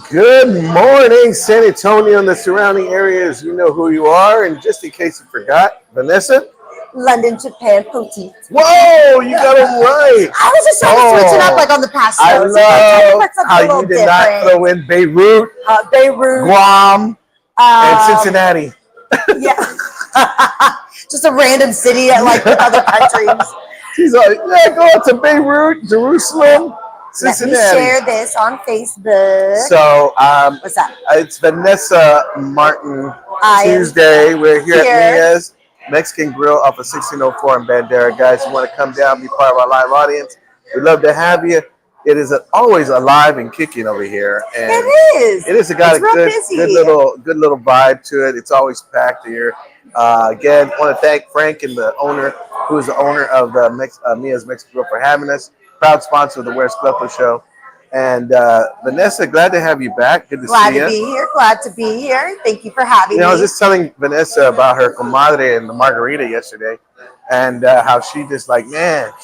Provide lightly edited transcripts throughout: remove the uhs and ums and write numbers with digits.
Good morning, San Antonio and the surrounding areas. You know who you are, and just in case you forgot, Vanessa. London, Japan, Petite. Whoa, you got them right. I was just trying to switch it up like on the past I shows. love how you did not throw in Beirut, Beirut, Guam, and Cincinnati. Yeah. Just a random city at like other countries. She's like, yeah, go out to Beirut, Jerusalem, Cincinnati. Let me share this on Facebook. So, what's that? It's Vanessa Martin Tuesday. We're here at Mia's Mexican Grill off of 1604 in Bandera. Guys, you want to come down, be part of our live audience? We'd love to have you. It is always alive and kicking over here. And it is. It is got a good little vibe to it. It's always packed here. Again, want to thank Frank and the owner, who is the owner of the Mia's Mexican Grill, for having us. Proud sponsor of the Where's Cleto show. And Vanessa, glad to have you back. Good to see you. Glad to be here. Thank you for having me. I was just telling Vanessa about her comadre and the margarita yesterday, and how she just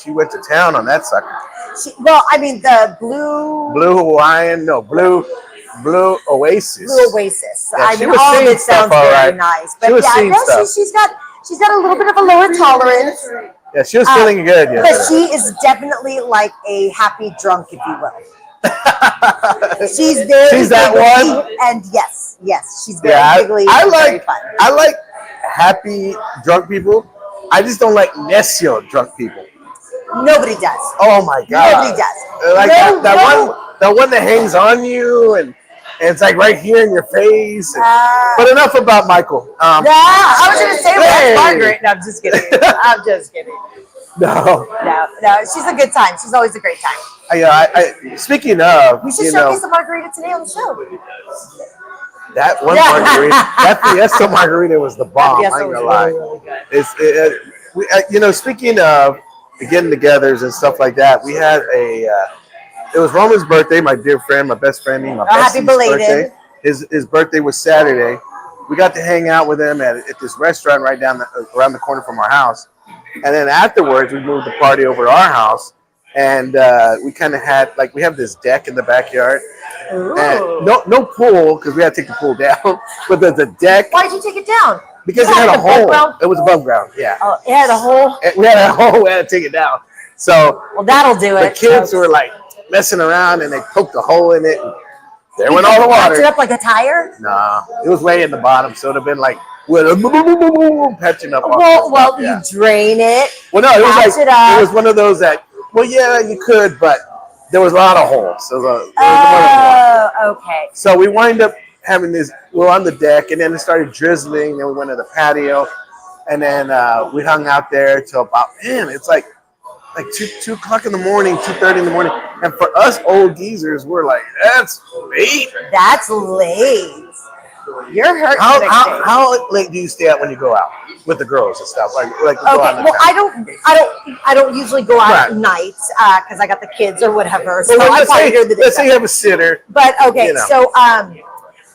she went to town on that sucker. The blue Hawaiian, blue Oasis. Blue Oasis. Yeah, all of it sounds very nice. But she's got a little bit of a lower tolerance. Yeah, she was feeling good yesterday. But she is definitely like a happy drunk, if you will. She's that one. And yes, she's very giggly. Very fun. I like happy drunk people. I just don't like necio drunk people. Nobody does. Oh my god. Nobody does. Like that one that hangs on you and it's like right here in your face. But enough about Michael. I was going to say Margaret. No, I'm just kidding. I'm just kidding. No. She's a good time. She's always a great time. Speaking of, we should showcase a margarita today on the show. That one margarita, that Fiesta margarita was the bomb. I ain't gonna lie. Really good. Speaking of getting-togethers and stuff like that, we had it was Roman's birthday, my dear friend, my best friend, happy belated. Birthday. His birthday was Saturday. We got to hang out with him at this restaurant right around the corner from our house. And then afterwards, we moved the party over to our house, and we kind of had we have this deck in the backyard. Ooh. And no pool because we had to take the pool down, but there's a deck. Why'd you take it down? Because it had a hole. It was above ground. Yeah. Oh, it had a hole. We had a hole. We had to take it down. So that'll do it. The kids were messing around and they poked a hole in it. And there went all the water. It up like a tire? Nah, it was way in the bottom, so it'd have been patching up. Well, you drain it. Well, no, it was one of those that. Well, yeah, you could, but there was a lot of holes. So okay. So we wind up having this. We're on the deck, and then it started drizzling. Then we went to the patio, and then we hung out there till about it's like 2 o'clock in the morning, 2:30 in the morning. And for us old geezers, we're like, that's late. That's late. You're hurt. How late do you stay out when you go out with the girls and stuff? I don't usually go out at night because I got the kids or whatever. So let's say you have a sitter. But so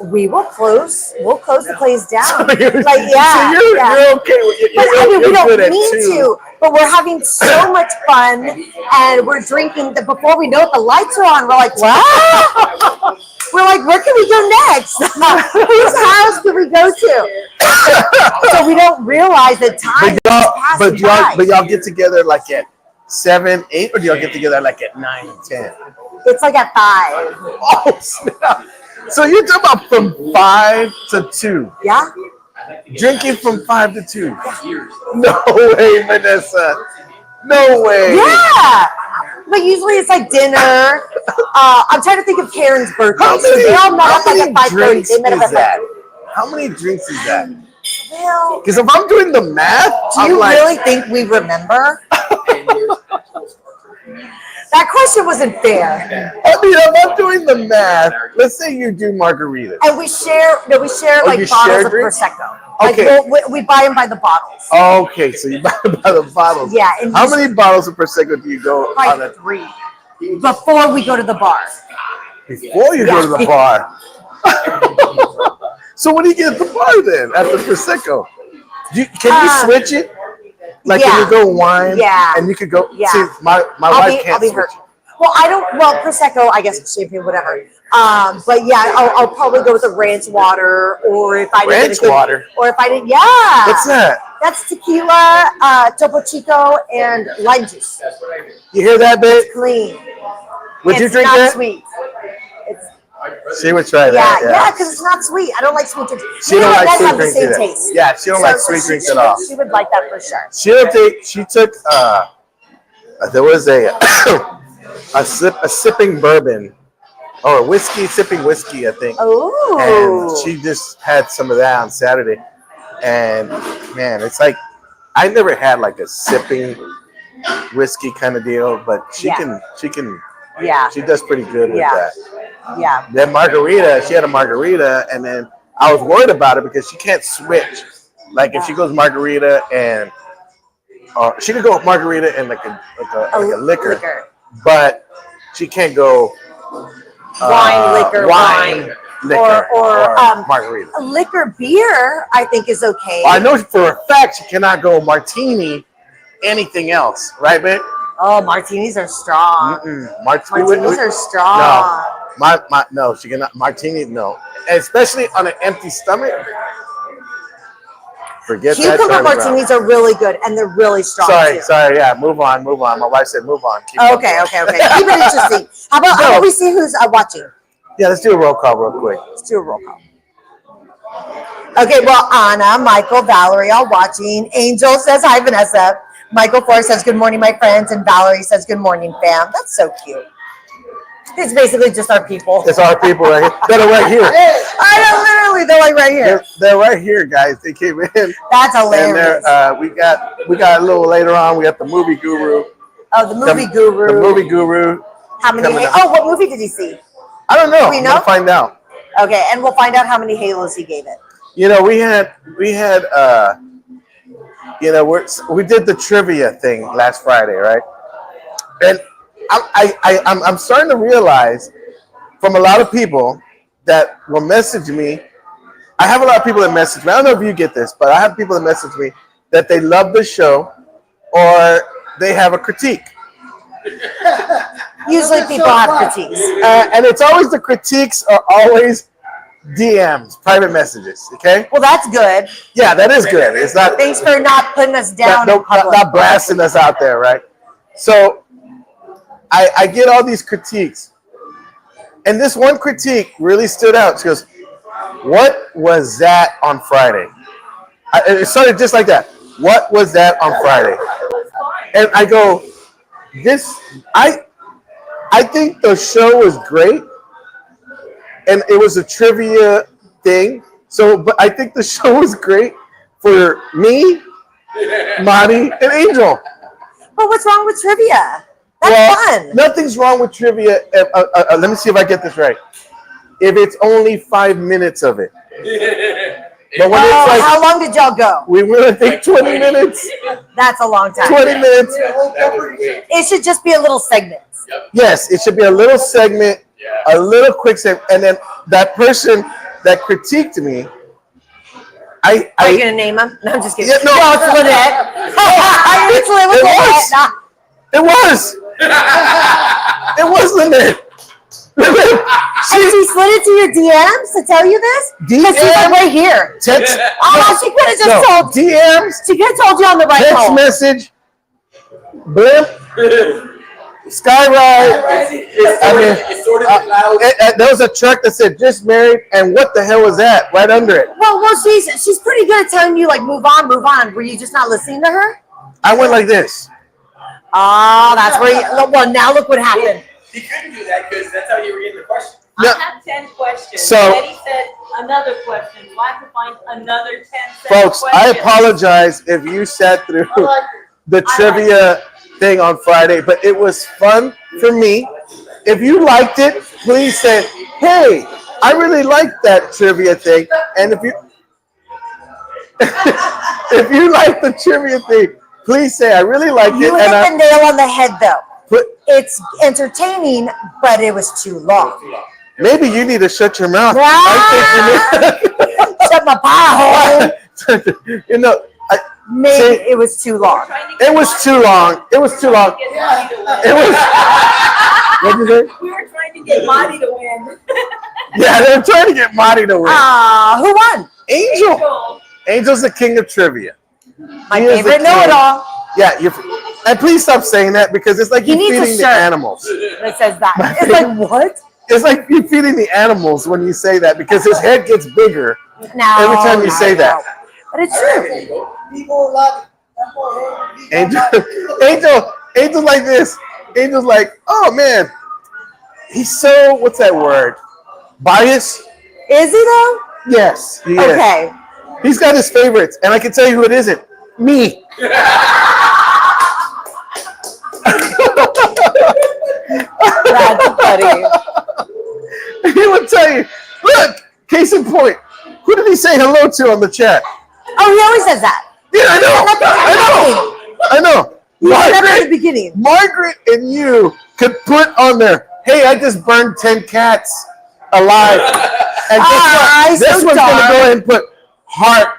we will close. We'll close the place down. So you're okay with it. We don't mean to, but we're having so much fun, and we're drinking. Before we know it, the lights are on. We're like, what? We're like, where can we go next? Whose house can we go to? So we don't realize the time is passing by. But y'all get together at 7, 8, or do y'all get together at 9, 10? It's at 5. Oh, snap. So you're talking about from 5 to 2? Yeah. Drinking from 5 to 2? No way, Vanessa. No way. Yeah. But usually it's dinner. I'm trying to think of Karen's birthday. They all met up at 5:30. They met up at 5:30. How many drinks is that? Well, because if I'm doing the math, do you really think we remember? That question wasn't fair. If I'm doing the math, let's say you do margaritas. And we share bottles of Prosecco. Okay. We buy them by the bottles. Okay, so you buy them by the bottles. Yeah. How many bottles of Prosecco do you go on? 3. Before we go to the bar. Before you go to the bar? So what do you get at the bar then, after Prosecco? Can you switch it? Can you go wine? Yeah. And you could go. Yeah. See, my wife can't switch. Well, I don't. Well, prosecco, I guess champagne, whatever. But yeah, I'll probably go with the ranch water, or if I didn't Ranch get a good, water? or if I didn't, yeah. What's that? That's tequila, Topo Chico, and lime juice. You hear that, babe? It's clean. Would you It's drink not that? sweet. She would try Yeah, that. yeah, because it's not sweet. I don't like sweet drinks. She You don't know, like it does sweet have the drinks same either. taste. Yeah, she don't like sweet drinks at all. She would like that for sure. She took there was a sipping bourbon or whiskey, sipping whiskey, I think. Oh. And she just had some of that on Saturday. And man, it's like I never had like a sipping whiskey kind of deal, but she can Yeah. she does pretty good with that. Yeah. Then margarita, she had a margarita, and then I was worried about it because she can't switch. Like if she goes margarita and she could go margarita and like a liquor, but she can't go wine, liquor, or margarita. Liquor beer, I think is okay. Well, I know for a fact she cannot go martini, anything else, right, babe? Oh, martinis are strong. Martinis are strong. No, she cannot martini. No, especially on an empty stomach. Forget that. Cucumber martinis are really good, and they're really strong. Sorry. Yeah, move on. My wife said move on. Okay. Keep it interesting. How about we see who's watching? Yeah, let's do a roll call real quick. Let's do a roll call. Okay, well, Anna, Michael, Valerie, all watching. Angel says hi, Vanessa. Michael Forrest says good morning, my friends, and Valerie says good morning, fam. That's so cute. It's basically just our people. It's our people right here. They're right here. I know, literally, they're like right here. They're right here, guys. They came in. That's hilarious. And we got a little later on. We got the movie guru. Oh, the movie guru. The movie guru. How many? What movie did he see? I don't know. We know. We'll find out. Okay, and we'll find out how many halos he gave it. You know, we did the trivia thing last Friday, right? And I'm starting to realize from a lot of people that will message me. I have a lot of people that message me. I don't know if you get this, but I have people that message me that they love the show or they have a critique. Usually people have critiques. And it's always the critiques are always DMs, private messages, okay? Well, that's good. Yeah, that is good. It's not. Thanks for not putting us down. Not blasting us out there, right? So I get all these critiques. And this one critique really stood out. She goes, "What was that on Friday?" It started just like that. What was that on Friday? And I go, I think the show was great. And it was a trivia thing. But I think the show was great for me, Monty, and Angel. But what's wrong with trivia? That's fun. Nothing's wrong with trivia. Let me see if I get this right. If it's only 5 minutes of it. But when it's like, how long did y'all go? We were, I think, 20 minutes. That's a long time. 20 minutes. It should just be a little segment. Yes, it should be a little segment, a little quick segment. And then that person that critiqued me, Are you going to name him? No, I'm just kidding. Yeah, no, it's Lynette. It's Lynette. It was. It was Lynette. And she slid it to your DMs to tell you this? Because she's like right here. Text. She could have just told DMs. She could have told you on the right text hole. Message. Blimp. Skyride. There was a truck that said "just married," and what the hell was that right under it? Well, she's pretty good at telling you like move on. Were you just not listening to her? I went like this. Oh, that's where you. Well, now look what happened. He couldn't do that because that's how you were getting the question. No. I have 10 questions. So- Then he said another question. So I have to find another 10 Folks, questions. I apologize if you sat through the trivia thing on Friday, but it was fun for me. If you liked it, please say, "Hey, I really liked that trivia thing." And if you if you like the trivia thing, please say, "I really liked it." You hit the nail on the head, though. It's entertaining, but it was too long. Maybe you need to shut your mouth. Shut my pie hole. You know, Maybe it was too long. it was too long. It was too long. It was. What'd you say? We were trying to get Monty to win. Yeah, they're trying to get Marty to win. Who won? Angel. Angel's the king of trivia. My He is the favorite king. know-it-all. Yeah, and please stop saying that because it's like He you're needs a feeding the shirt. animals. That says that. My It's like, what? It's like you're feeding the animals when you say that because his head gets bigger No. every time you say that. But it's true. People love it. Angel's like this. Angel's like, oh man, he's so, what's that word? Biased? Is he though? Yes, he is. Okay. He's got his favorites, and I can tell you who it isn't. Me. That's funny. He would tell you, look, case in point, who did he say hello to on the chat? Oh, he always says that. Yeah, I know. You said that at the Margaret, beginning. Margaret and you could put on there, hey, I just burned 10 cats alive. And guess what? This so one's going to dark. go ahead and put heart.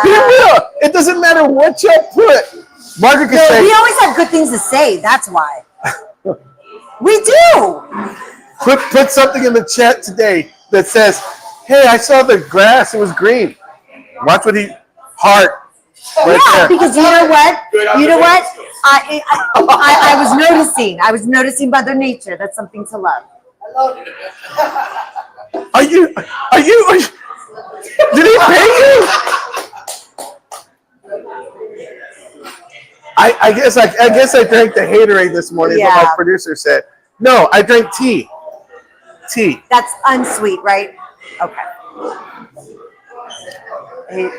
He will. It doesn't matter what you put. Margaret can No, say, we always have good things to say. That's why. We do. put something in the chat today that says, hey, I saw the grass. It was green. Watch what he, heart. Right Yeah, there. because you know what? You know what? I was noticing Mother Nature. That's something to love. Are you, did he pay you? I guess I drank the haterade this morning, Yeah. but my producer said. No, I drank tea. Tea. That's unsweet, right? Okay.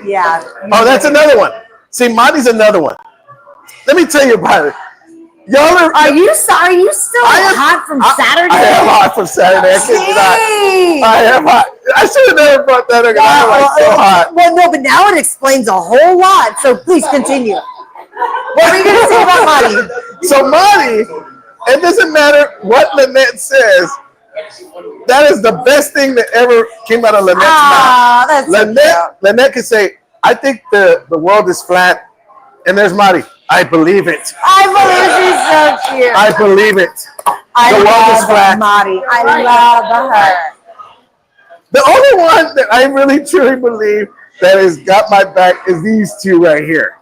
Yeah. Oh, that's another one. See, Monty's another one. Let me tell you about it. Y'all Are you sorry? You still hot from Saturday? I am hot from Saturday. I kid you not. Dang. I am hot. I should have never brought that up. I was like so hot. Well, no, but now it explains a whole lot. So please continue. What were you going to say about Monty? So Monty, it doesn't matter what Lynette says. That is the best thing that ever came out of Lynette's mouth. That's so cute. Lynette can say, I think the world is flat. And there's Monty. I believe it. I believe she's so cute. I believe it. I The world is love flat. Monty. I love her. The only one that I really truly believe that has got my back is these two right here.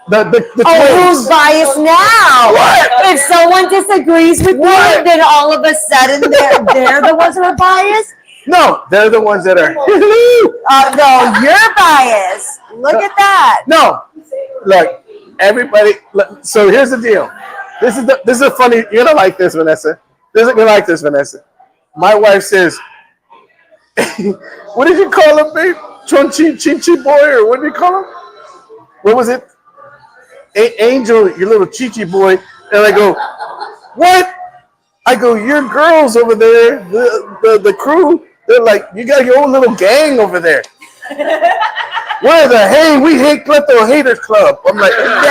The Who's twins. biased now? What? If someone disagrees with What? you, then all of a sudden they're the ones who are biased? No, they're the ones that are. No, you're biased. Look at that. No, look, everybody. Look, so here's the deal. This is a funny. You're gonna like this, Vanessa. You're gonna like this, Vanessa. My wife says, "What did you call him, babe? Chonchi Chinchi boy, or what did you call him? What was it? Angel, your little Chichi boy." And I go, "What?" I go, "Your girls over there, the crew. They're like, you got your own little gang over there." Where the hey, we hate Cleto Haters Club. I'm like, I'm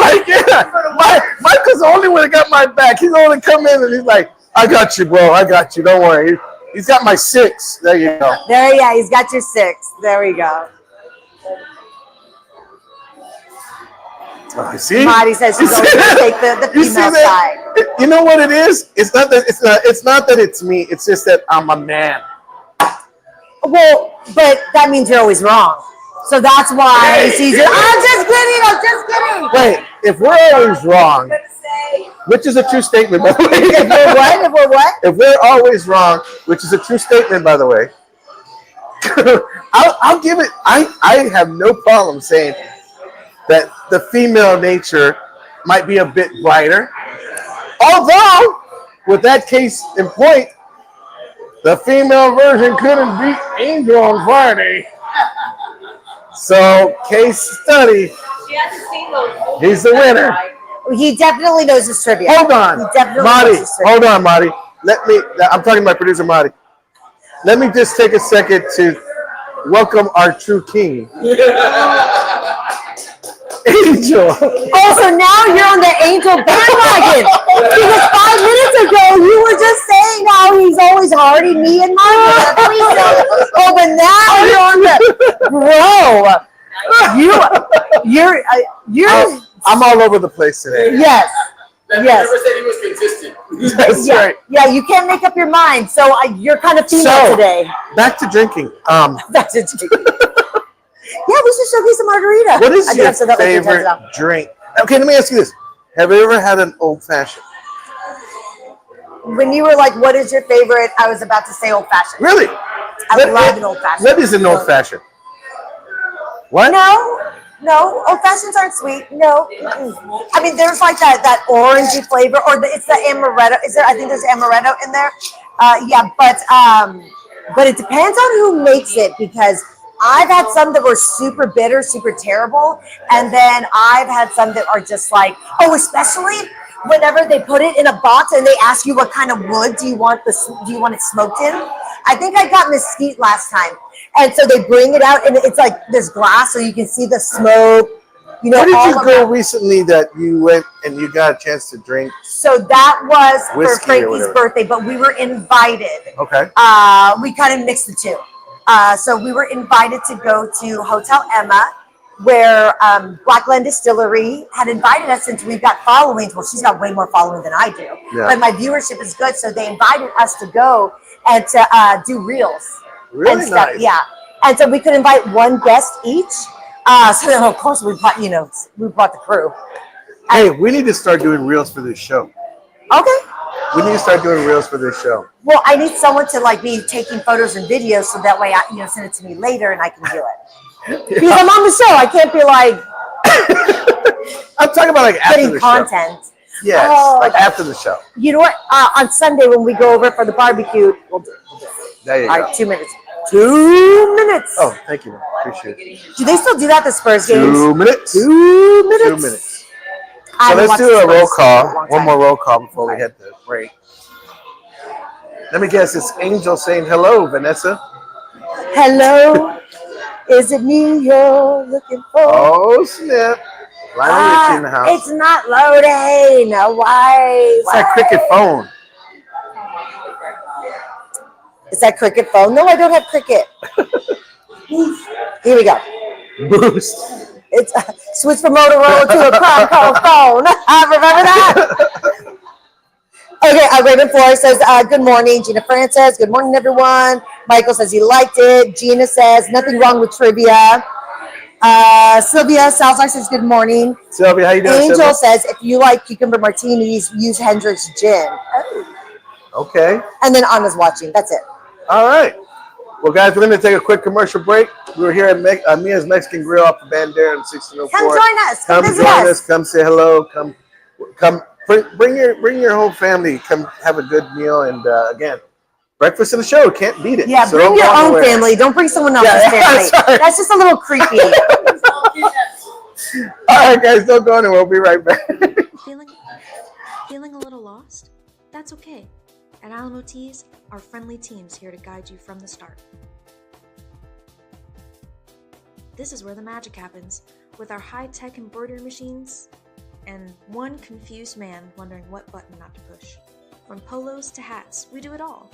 like, yeah. Michael's the only one that got my back. He's the only come in and he's like, I got you, bro. I got you. Don't worry. He's got my 6. There you go. There, yeah, he's got your 6. There we go. You see? Marty says she's always going to take the You see female that? side. You know what it is? It's not that it's me. It's just that I'm a man. Well, but that means you're always wrong. So that's why she's I'm just kidding. Wait, if we're always wrong, which is a true statement, by the way. If we're what? If we're what? If we're always wrong, which is a true statement, by the way, I'll give it. I have no problem saying that the female nature might be a bit brighter. Although, with that case in point, the female version couldn't beat Angel on Friday. So, case study, She hasn't seen those movies. he's the winner. He definitely knows his trivia. Hold on, He definitely Marty. knows his trivia. Hold on, Marty. I'm talking to my producer, Marty. Let me just take a second to welcome our true king, Angel. Oh, so now you're on the Angel bandwagon. Because 5 minutes ago, you were just saying how he's always harding me and Margaret. Oh, but now you're on the bro. You're. I'm all over the place today. Yes. That Yes. never said he was consistent. That's Yeah. right. Yeah. You can't make up your mind. So you're kind of female So- today. Back to drinking. That's it. Yeah, we should showcase a margarita. What is I think your I've said that like 3 times favorite now. drink? Okay, let me ask you this: have you ever had an old fashioned? When you were like, "What is your favorite?" I was about to say old fashioned. Really? I love an old fashioned. What is an old fashioned? What? No, old fashions aren't sweet. No, I mean there's like that orangey flavor, or it's the amaretto. Is there? I think there's amaretto in there. Yeah, but it depends on who makes it because I've had some that were super bitter, super terrible, and then I've had some that are just like, oh, especially whenever they put it in a box and they ask you what kind of wood do you want it smoked in. I think I got mesquite last time. And so they bring it out, and it's like this glass, so you can see the smoke. You know, Where did all you of go that. recently that you went and you got a chance to drink? So that was Whiskey or for Frankie's whatever. birthday, but we were invited. Okay. We kind of mixed the two. So we were invited to go to Hotel Emma, where Blackland Distillery had invited us since we've got followings. Well, she's got way more following than I do, Yeah. but my viewership is good. So they invited us to go and to do reels. Really and stuff. nice. Yeah. And so we could invite one guest each. So then of course we brought the crew. Hey, we need to start doing reels for this show. Okay. We need to start doing reels for this show. Well, I need someone to like be taking photos and videos so that way I send it to me later and I can do it. Because I'm on the show. I can't be like I'm talking about like after getting the content. show. Yes, Oh, like after the show. You know what? On Sunday when we go over for the barbecue, we'll do it. There you All go. right, 2 minutes. 2 minutes. Oh, thank you. Appreciate it. Do they still do that at the Spurs games? 2 minutes. 2 minutes. 2 minutes. I So haven't let's watched do the a roll Spurs in a call. long One time. more roll call before we head to break. Let me guess. It's Angel saying hello, Vanessa. Hello, is it me you're looking for? Oh, snap. Lionel Richie in the house. It's not loading. Why? It's that cricket phone. Is that cricket phone? No, I don't have cricket. Here we go. Boost. It's switch from Motorola to a prank call phone. Remember that? Okay, Raven Flores says, good morning. Gina France says, good morning, everyone. Michael says he liked it. Gina says, nothing wrong with trivia. Sylvia Salazar says, good morning. Sylvia, how you doing, Angel Sylvia? says, if you like cucumber martinis, use Hendrick's gin. Okay. And then Anna's watching. That's it. All right. Well, guys, we're going to take a quick commercial break. We were here at Mia's Mexican Grill off of Bandera in 1604. Come join us. Come visit join us. us. Come say hello. Come. Bring your whole family. Come have a good meal. And again, breakfast in the show. Can't beat it. Yeah, So bring don't your go own nowhere. family. Don't bring someone else's Yeah, family. sorry. That's just a little creepy. All right, guys, don't go anywhere. We'll be right back. Feeling a little lost? That's okay. At Alamo Tees, our friendly team's here to guide you from the start. This is where the magic happens, with our high-tech embroidery machines and one confused man wondering what button not to push. From polos to hats, we do it all.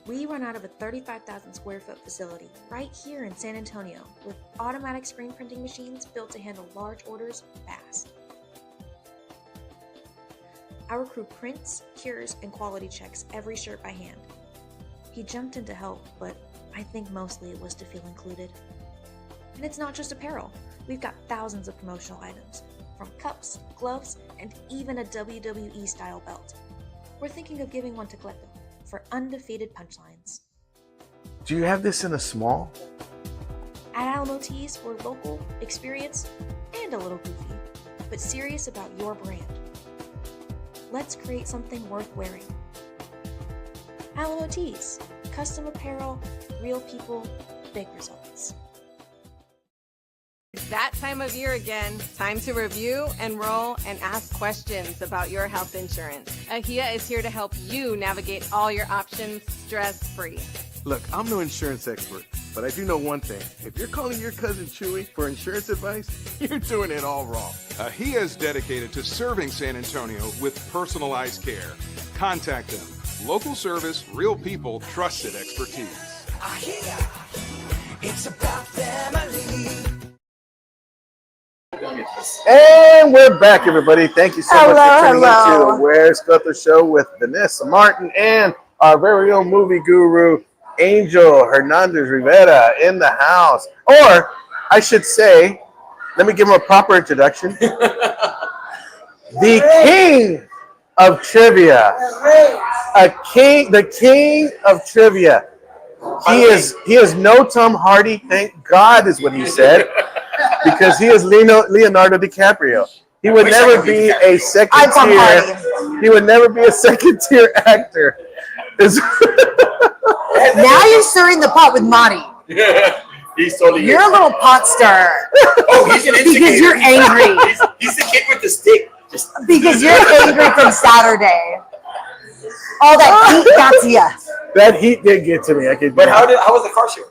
We run out of a 35,000 square foot facility right here in San Antonio with automatic screen printing machines built to handle large orders fast. Our crew prints, cures, and quality checks every shirt by hand. He jumped in to help, but I think mostly it was to feel included. And it's not just apparel. We've got thousands of promotional items, from cups, gloves, and even a WWE-style belt. We're thinking of giving one to Cleto for undefeated punchlines. Do you have this in a small? At Alamo Tees, we're local, experienced, and a little goofy, but serious about your brand. Let's create something worth wearing. Alamo Tees, custom apparel, real people, big results. It's that time of year again. Time to review, enroll, and ask questions about your health insurance. AHIA is here to help you navigate all your options stress-free. Look, I'm no insurance expert, but I do know one thing. If you're calling your cousin Chewy for insurance advice, you're doing it all wrong. AHIA is dedicated to serving San Antonio with personalized care. Contact them. Local service, real people, trusted expertise. It's about family. And we're back, everybody. Thank you so much for tuning Hello. into Where's Cleto Show with Vanessa Martin and our very own movie guru, Angel Hernandez Rivera, in the house. Or, I should say, let me give him a proper introduction. The king of trivia. The king of trivia. He is no Tom Hardy, thank God is what he said. Because he is Leonardo DiCaprio. He would never be a second tier. He would never be a second tier actor. Now you're stirring the pot with Monty. He's totally You're a little pot stirrer. Oh, he's an instigator. Because you're angry. He's the kid with the stick. Because you're angry from Saturday. All that heat got to you. That heat did get to me. But how was the car show?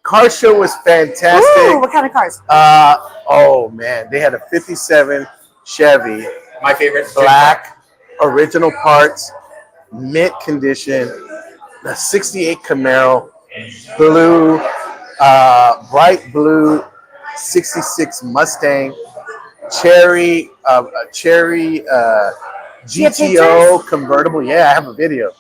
Car show was fantastic. Ooh, what kind of cars? Oh man, they had a '57 Chevy, My favorite. black, original parts, mint condition. The '68 Camaro, blue, bright blue '66 Mustang, cherry GTO convertible. Yeah, I have a video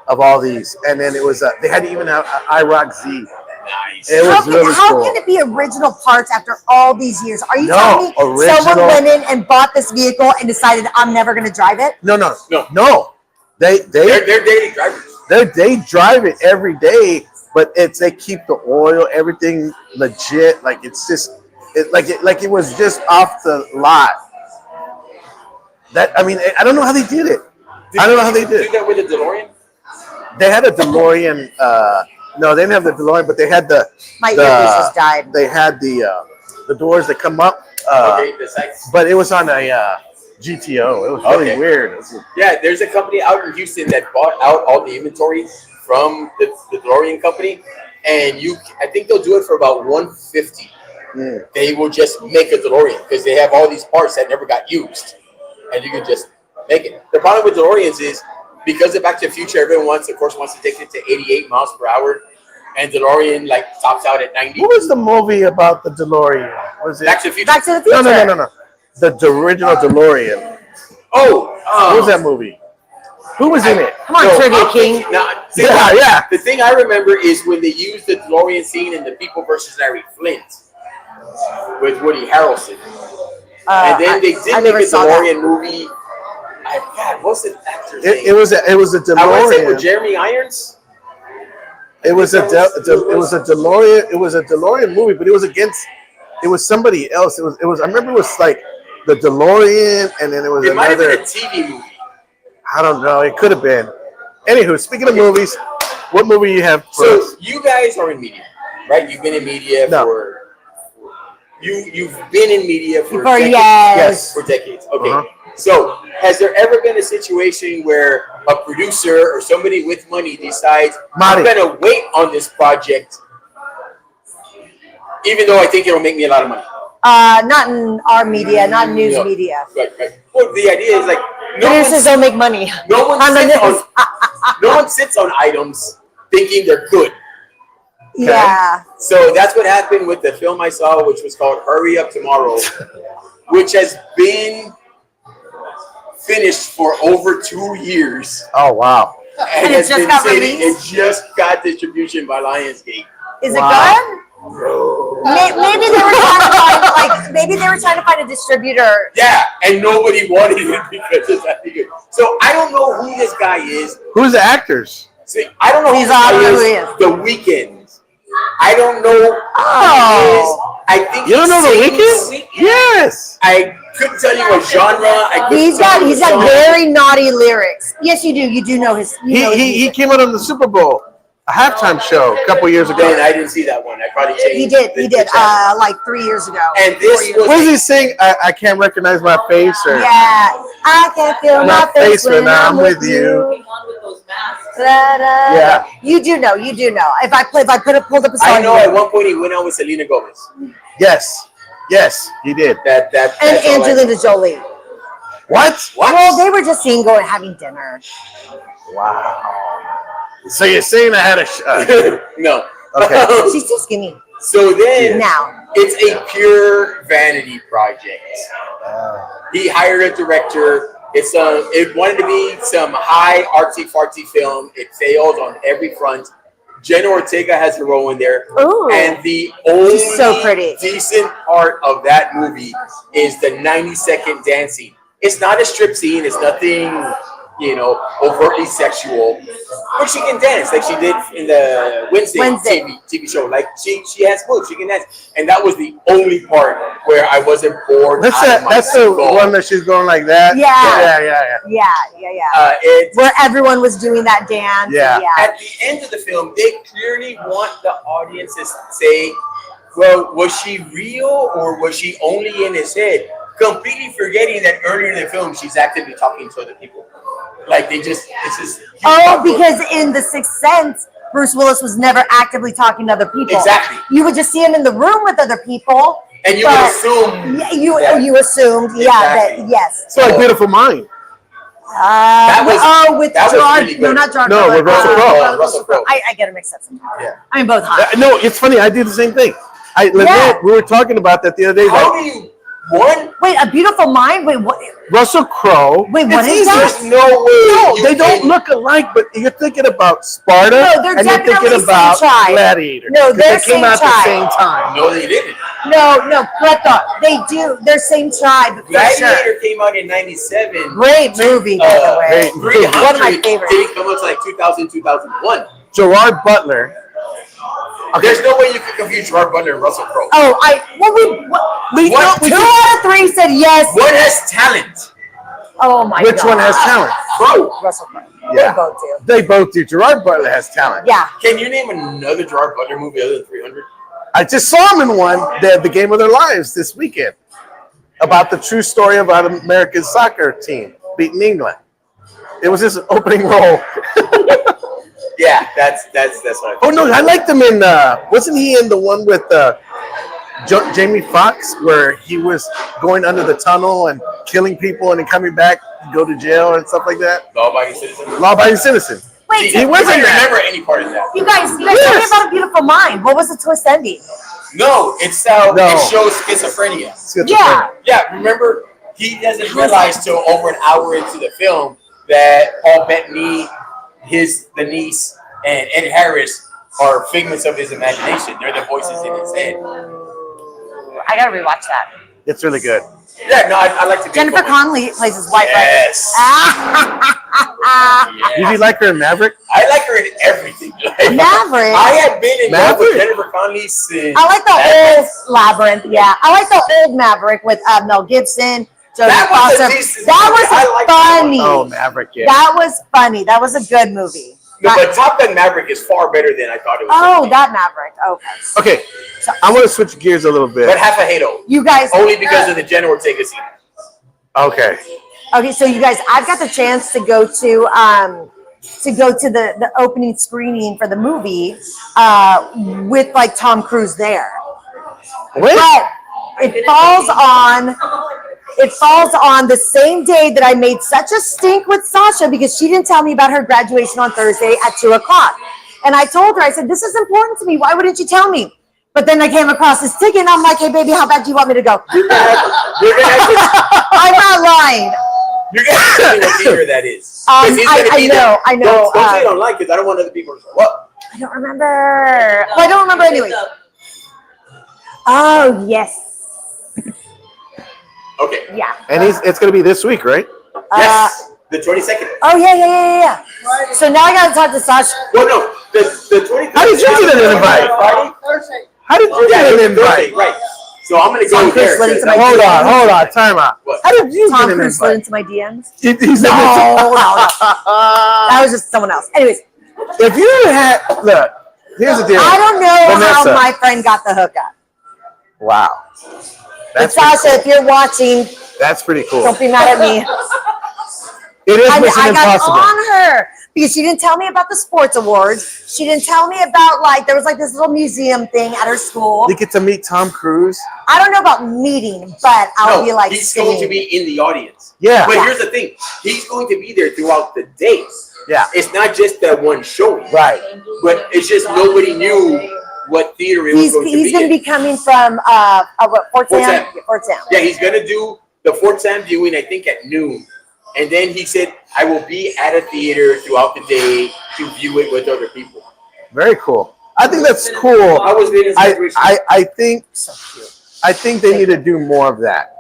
of all these. And then it was they had to even have IROC Z. Nice. It was really How cool. can it be original parts after all these years? Are you No, telling me original. someone went in and bought this vehicle and decided I'm never going to drive it? No. They They're daily drivers. they drive it every day, but they keep the oil, everything legit. Like it's just it was just off the lot. That I mean, I don't know how they did it. I don't know how they did Do it. that with a DeLorean? They had a DeLorean. No, they didn't have the DeLorean, but they had My earpiece just died. They had the doors that come up. Okay, the sites. But it was on a GTO. It was really weird. It was, Yeah, there's a company out in Houston that bought out all the inventory from the DeLorean company, and I think they'll do it for about $150. They will just make a DeLorean because they have all these parts that never got used, and you can just make it. The problem with DeLoreans is because of Back to the Future, everyone wants to take it to 88 miles per hour, and DeLorean tops out at 90. what was the movie about the DeLorean? Was it Back to the Future. Back to the Future. No. The original DeLorean. Oh, What was that movie? Who was in it? Come on, Trivia King. Yeah. The thing I remember is when they used the DeLorean scene in The People versus Larry Flint with Woody Harrelson. And then they did I make never a saw that. DeLorean movie. God, what's the actor's name? It was a I want to say DeLorean. with Jeremy Irons. It was a DeLorean. It was a DeLorean movie, but it was somebody else. It was. I remember it was like the DeLorean, and then it was It might have another. been a TV movie. I don't know. It could have been. Anywho, speaking of movies, what movie you have for So us? you guys are in media, right? You've been in media for you've been in media for decades. Yes. For decades. Okay. Uh-huh. So has there ever been a situation where a producer or somebody with money decides I'm Money. gonna wait on this project, even though I think it'll make me a lot of money? Not in our media, not news No. media. Right. Well, the idea is Producers don't make money. no one On the sits on news. no one sits on items thinking they're good. Yeah. So that's what happened with the film I saw, which was called Hurry Up Tomorrow, which has been finished for over 2 years. Oh wow! And it has just been got sitting- released? It just got distribution by Lionsgate. Is Wow. it good? Maybe they were trying to find, maybe they were trying to find a distributor. Yeah, and nobody wanted it because it's that good. So I don't know who this guy is. Who's the actors? See, I don't know He's who this guy on who is. he is. The Weeknd. I don't know who he is. I think You don't he know the sings. Weeknd? Yes. I couldn't tell you what genre. I couldn't He's tell got you what song. very naughty lyrics. Yes, you do. You do know his. You know his He music. came out on the Super Bowl, a halftime show a couple years ago. Then I didn't see that one. I probably changed. He did. the He did. channel. Like 3 years ago. And this 4 years was- What does he sing? I can't recognize my face, or Yeah, I can feel my face when I'm with you. One with those masks. Da-da. Yeah. You do know. You do know. If I could have pulled up a song. I know you at would. one point he went out with Selena Gomez. yes, he did. And That's all I know. Angelina Jolie. What? Well, they were just seen going having dinner. Wow. So you're saying I had a No. okay? She's too skinny. So then Now. it's a pure vanity project. He hired a director. It wanted to be some high artsy fartsy film. It failed on every front. Jenna Ortega has a role in there. Ooh. And the only so pretty. decent part of that movie is the 90-second dancing. It's not a strip scene. It's nothing, overtly sexual. But she can dance like she did in the Wednesday. TV show. Like she has moves. She can dance. And that was the only part where I wasn't bored. That's the one that she's going like that. Yeah. Where everyone was doing that dance. Yeah. At the end of the film, they clearly want the audience to say, well, was she real or was she only in his head? Completely forgetting that earlier in the film, she's actively talking to other people. Like it's just. Because in The Sixth Sense, Bruce Willis was never actively talking to other people. Exactly. You would just see him in the room with other people. And you would assume. You assumed, Exactly. yes. It's like Beautiful Mind. With that was Gerard, really no, good. not Gerard. No, with Russell Crowe. Russell Crowe. I get them mixed up sometimes. Yeah. I mean, both hot. No, it's funny. I did the same thing. We were talking about that the other day. How do you one? Wait, A Beautiful Mind? Wait, what? Russell Crowe. Wait, what is easy. that? There's no way. No, they don't look alike, but you're thinking about Sparta No, they're and you're definitely thinking about same tribe. Gladiator. No, 'Cause they're they came same out at the tribe. same time. No, they didn't. No, Cleto. They do. They're same tribe. For Gladiator sure. came out in '97. Great movie, by the way. Great movie. One of my favorites. Didn't come out like 2000, 2001. Gerard Butler. There's no way you could confuse Gerard Butler and Russell Crowe. We Two out of three said yes. One has talent. Oh my Which god. one has talent? Crowe. Russell Crowe. Yeah. They both do. They both do. Gerard Butler has talent. Yeah. Can you name another Gerard Butler movie other than 300? I just saw him in one, the Game of Their Lives this weekend, about the true story about America's soccer team beating England. It was his opening role. Yeah, that's what I Oh no, I liked him in. Wasn't he in the one with Jamie Foxx where he was going under the tunnel and killing people and then coming back to go to jail and stuff like that? Law-abiding citizen. Law-abiding citizen. Wait, He wasn't I that. remember any part of that. you guys tell me about A Beautiful Mind. What was the twist ending? No, it's how No. it shows schizophrenia. Yeah. Yeah, remember, he doesn't realize till over an hour into the film that Paul Bettany, the niece, and Ed Harris are figments of his imagination. They're the voices in his head. I gotta rewatch that. It's really good. Yeah, no, I like to. Jennifer Connelly plays his wife. Yes. Right? Did you like her in Maverick? I like her in everything. Maverick. I had been in love with Maverick. Jennifer Connelly since. I like the old Labyrinth. Yeah, I like the old Maverick with Mel Gibson. Jodie That was a Foster. decent That movie. was I liked that one. funny. Oh, Maverick, yeah. That was funny. That was a good movie. No, but Top Gun Maverick is far better than I thought it was. Oh, that Maverick. Okay. Okay, I want to switch gears a little bit. But half a halo. You guys. Only because of the Jenna Ortega scene. Okay. Okay, so you guys, I've got the chance to go to the opening screening for the movie with like Tom Cruise there. Wait. But it falls on the same day that I made such a stink with Sasha because she didn't tell me about her graduation on Thursday at 2:00. And I told her, I said, this is important to me. Why wouldn't you tell me? But then I came across this ticket and I'm like, hey baby, how bad do you want me to go? You're gonna I'm not lying. tell me what theater that is. 'Cause he's gonna be there. I know. Don't say it online because I don't want other people to show up. I don't remember. Well, I don't remember anyway. Oh, yes. Okay. Yeah. And it's going to be this week, right? Yes. The 22nd. Oh, yeah. So now I got to talk to Sasha. Well, no. The 23rd. How did you get an invite? Friday? How did you Yeah, get it's an invite? Thursday, right. So I'm going to Tom go Cruise there. slid into 'cause my Hold on, time out. What? How did you Tom get an Cruise slid invite? into my DMs. He said No. That was just someone else. Anyways, if you had, look, here's the deal. I don't know Vanessa. how my friend got the hookup. Wow. But Sasha, if you're watching, That's pretty cool. don't be mad at me. It is I Mission got Impossible. on her because she didn't tell me about the sports awards. She didn't tell me about there was this little museum thing at her school. You get to meet Tom Cruise. I don't know about meeting, but I'll be like, he's going to be in the audience. Yeah. But here's the thing. He's going to be there throughout the day. Yeah. It's not just that one showing. Right. But it's just nobody knew what theater it was He's going to he's be going to in. be coming from Fort Fort Sam. Sam. Fort Sam. Yeah, he's going to do the Fort Sam viewing, I think, at noon. And then he said, I will be at a theater throughout the day to view it with other people. Very cool. I think that's cool. I was reading I think they need to do more of that.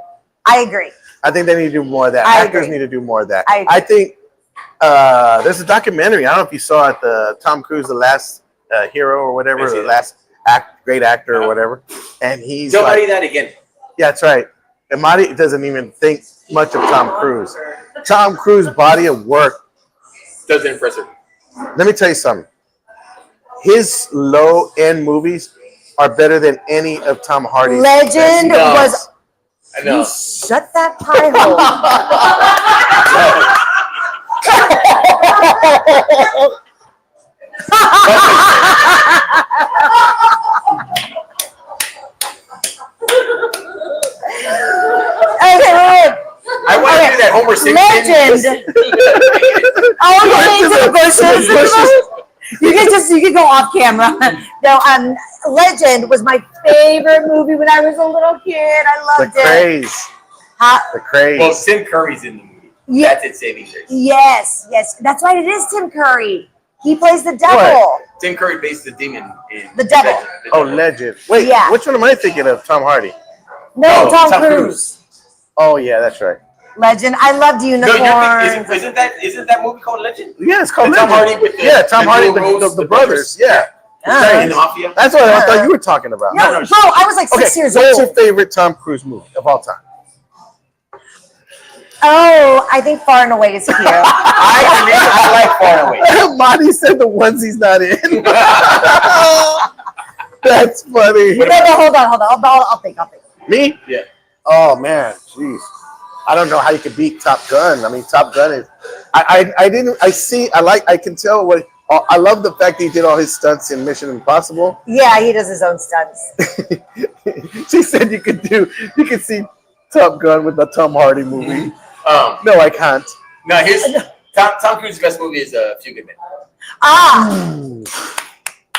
I agree. I think they need to do more of that. I Actors agree. need to do more of that. I agree. I think there's a documentary. I don't know if you saw it, the Tom Cruise, the last hero or whatever, the last great actor or whatever. And he's Tell like, Marty that again. yeah, that's right. And Marty doesn't even think much of Tom Cruise. Tom Cruise's body of work Doesn't impress her. Let me tell you something. His low-end movies are better than any of Tom Hardy's. Legend was. I know. You shut that pie hole. Okay, wait. I want to do that Homer Simpson. Legend. Oh, okay, into the bushes. You can go off camera. No, Legend was my favorite movie when I was a little kid. I The loved it. Craze. The Craze. Well, Tim Curry's in the movie. Yeah. That's its saving grace. Yes, that's right. It is Tim Curry. He plays the devil. What? Tim Curry based the demon in The devil. Legend. Oh, Legend. Wait, Yeah. which one am I thinking of? Tom Hardy. No, Oh, Tom Tom Cruise. Oh, yeah, that's right. Legend. I loved No, Unicorn. isn't that movie called Legend? Yeah, it's called The Tom Legend. Hardy with the- yeah, Tom the Hardy, dual roles, the the brothers. Yeah. In Craze. the mafia. That's what I thought you were talking about. No, bro, I was like 6 years what's old. your favorite Tom Cruise movie of all time? Oh, I think Far and Away is cute. I like Far Away. Monty said the ones he's not in. That's funny. No, hold on. I'll think. Me? Yeah. Oh man, jeez. I don't know how you could beat Top Gun. I mean, Top Gun is. I can tell what. I love the fact that he did all his stunts in Mission Impossible. Yeah, he does his own stunts. She said you could see Top Gun with the Tom Hardy movie. No, I can't. No, here's Tom Cruise's best movie is A Few Good Men.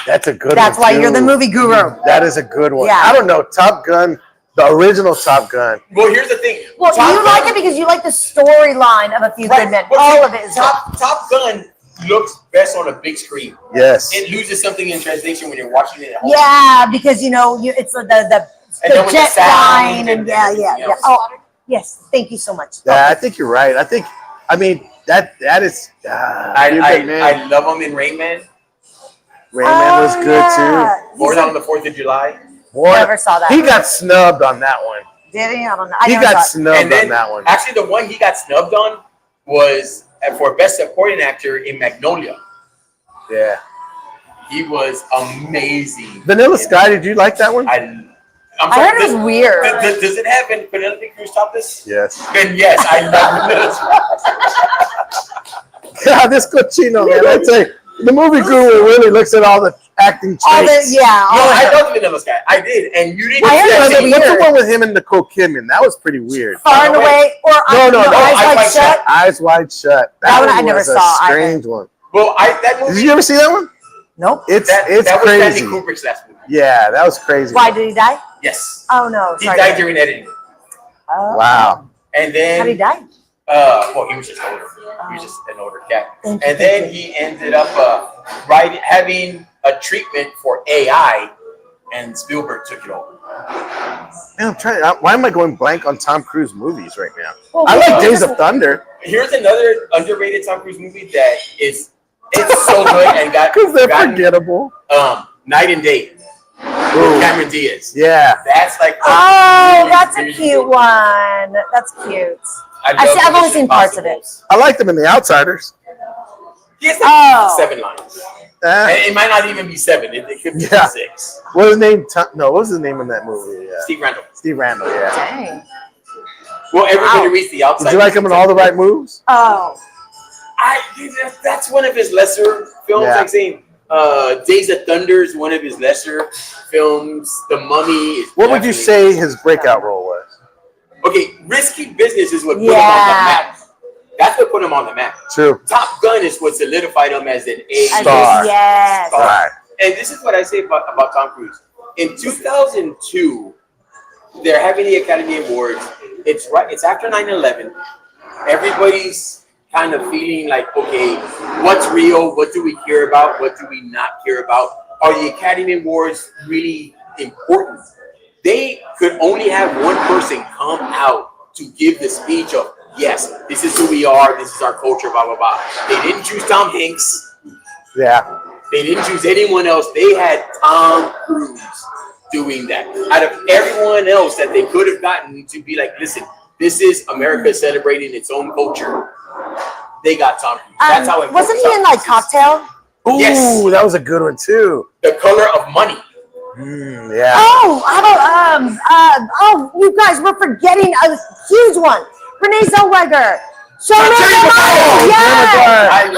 That's a good That's one. why you're the movie guru. That is a good one. Yeah. I don't know. Top Gun, the original Top Gun. Well, here's the thing. Well, Top you Gun- like it because you like the storyline of A Few Good Men. But All see, of it is Top Gun looks best on a big screen. Yes. It loses something in translation when you're watching it at home. Yeah, because it's the And then with the jet sound line and and yeah. everything else. Oh, yes. Thank you so much. Yeah, I think you're right. I mean, that is. I love him in Rain Man. Rain Man was good too. Born on the 4th of July. Boy, Never saw that. He got snubbed on that one. Did he? I don't know. He never got saw it. snubbed And then, on that one. actually, the one he got snubbed on was for Best Supporting Actor in Magnolia. Yeah. He was amazing. Vanilla Sky, did you like that one? I heard it was weird. Does it have Penelope Cruz topless? Yes. Then yes, I love Vanilla Sky. God, this cochino, man. I tell you, the movie guru really looks at all the acting traits. All the yeah. No, all I the- love Vanilla Sky. I did, and you didn't. I heard see it that was scene. What's the weird. one with him and Nicole Kidman? That was pretty weird. Far and Away or No, Eyes Wide Shut. Eyes Wide Shut. That one I one never was saw a either. strange one. Well, that movie. Did you ever see that one? Nope. It's that was crazy. Stanley Kubrick's last movie. Yeah, that was crazy. Why did he die? Yes. Oh no. He Sorry. died during editing, Oh. Wow. and then How did he die? well, he was just older. He was just an older cat, Thank and you, then thank you. he ended up having a treatment for AI, and Spielberg took it over. Man, I'm trying. Why am I going blank on Tom Cruise movies right now? Well, I we like all Days just- of Thunder Here's another underrated Tom Cruise movie that it's so good and got because they're forgotten. forgettable. Night and Day with Cameron Diaz. Yeah. That's like Oh, really, that's a really cute good. one. That's cute. I've I've only seen parts of it. I liked them in The Outsiders. He has like Oh. 7 lines. Eh, And it might not even be 7. It could be Yeah. 6. what was his name? What was his name in that movie? Steve Randall. Steve Randall. Yeah. Dang. Well, everybody reached the outside. Did you like him in All the Right Moves? Oh. That's one of his lesser films. Yeah. Like saying Days of Thunder is one of his lesser films. The Mummy is What would you definitely- say his breakout role was? Okay, Risky Business is what put him on the Yeah. map. That's what put him on the map. True. Top Gun is what solidified him as an A Star. Yes. star. Right. and this is what I say about Tom Cruise. In 2002, they're having the Academy Awards. It's after 9/11. Everybody's kind of feeling like, okay, what's real? What do we care about? What do we not care about? Are the Academy Awards really important? They could only have one person come out to give the speech of, yes, this is who we are, this is our culture, blah, blah, blah. They didn't choose Tom Hanks. Yeah. They didn't choose anyone else. They had Tom Cruise doing that. Out of everyone else that they could have gotten to be like, listen, this is America celebrating its own culture. They got Tom Cruise. That's how it wasn't he in like Cocktail? Ooh, Yes. that was a good one too. The Color of Money. Yeah. Oh, how about you guys, we're forgetting a huge one. Renee Zellweger. Show me the money. Yes.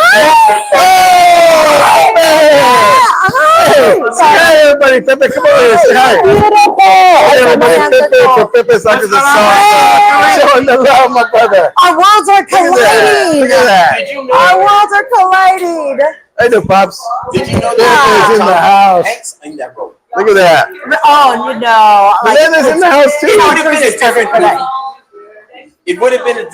Hi, everybody. Pepe, come on here. Say hi. Beautiful. Hi, everybody. Pepe for Pepe Soccer the song. Showing the love, my brother. Our worlds are Look at that. colliding. Look at that. Did you know? Our worlds are colliding. Hey, there, Pops. Did you know Pepe is in the house. Hanks in that role? Look at that. Oh, no. Melinda's in the house, too. It would have been a Perfect different for that. movie. It would have been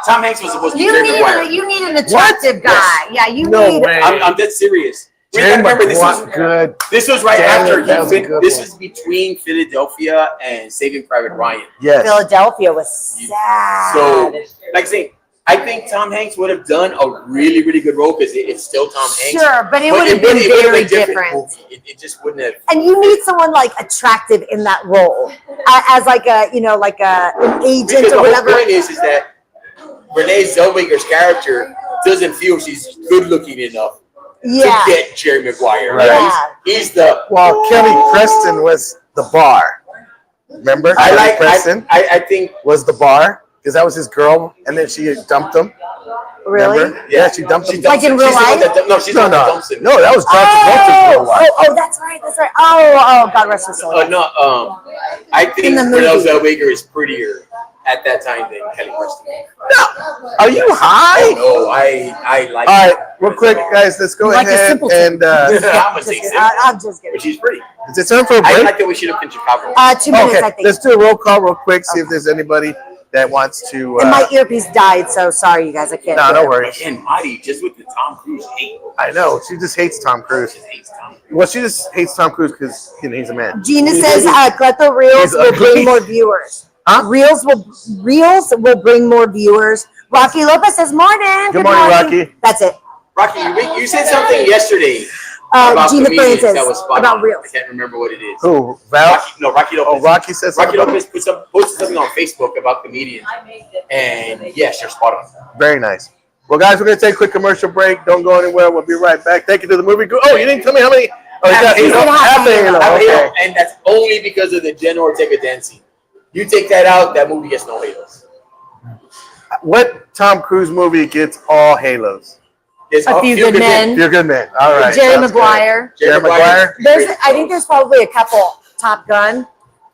Tom Hanks was supposed to be You Jerry Maguire. need an attractive guy. Yeah, you No need. way. I'm dead serious. Jerry Remember, this Maguire, was good. this was right Damn after it, that was a good this one. was between Philadelphia and Saving Private Ryan. Yes. Philadelphia was sad. So, like I say, I think Tom Hanks would have done a really, really good role because it's still Tom Hanks. Sure, but it would have been would have very a different. movie. It just wouldn't have. And you need someone like attractive in that role, as like a an agent Because the or whole whatever. point is that Renee Zellweger's character doesn't feel she's good looking enough Yeah, to get Jerry Maguire. Right. yeah. He's the. Well, Kelly Preston was the bar. Remember? I Kelly like. Preston I think. was the bar because that was his girl, and then she dumped him. Really? Remember? Yeah, she dumped him. Like in real She's the one life? that- No, she's the No, one that no, dumps him. no. That was John Travolta's real wife. Oh, that's right. Oh, God rest his soul. No. I think In the Renee movie. Zellweger is prettier at that time than Kelly Preston. No, are you high? No, I like. All right, real quick, guys. Let's go Like a ahead simpleton. and I'm gonna say Just, simple, I'm just but kidding. she's pretty. is it time for a I break? like that we should have in Chicago. 2 minutes, Okay, I think. let's do a roll call real quick. See if there's anybody that wants to. And my earpiece died, so sorry, you guys. I can't. No, do no it. worries. And Marty, just with the Tom Cruise hate, I know she just hates Tom Cruise. just hates Tom. Well, she just hates Tom Cruise because he's a man. Gina says Cleto Reels He's will ugly. bring more viewers. Huh? Reels will bring more viewers. Rocky Lopez says morning. Good morning, Rocky. That's it. Rocky, you said something yesterday about Gina comedians Francis that was spot about on. Reels. I can't remember what it is. Who? Val? Rocky Lopez. Oh, Rocky says Rocky something. Lopez posted something on Facebook about comedians, and yes, you're spot on. Very nice. Well, guys, we're going to take a quick commercial break. Don't go anywhere. We'll be right back. Thank you to the movie group. Oh, you didn't tell me how many. Oh, you got Half Halo. half a Halo. I have Okay. Halo, and that's only because of the Jenna Ortega dancing. You take that out, that movie gets no Halos. What Tom Cruise movie gets all Halos? It's A Few Good Men. You're a good man. All right. Jerry sounds good. Maguire. Jerry Maguire. I think there's probably a couple. Top Gun.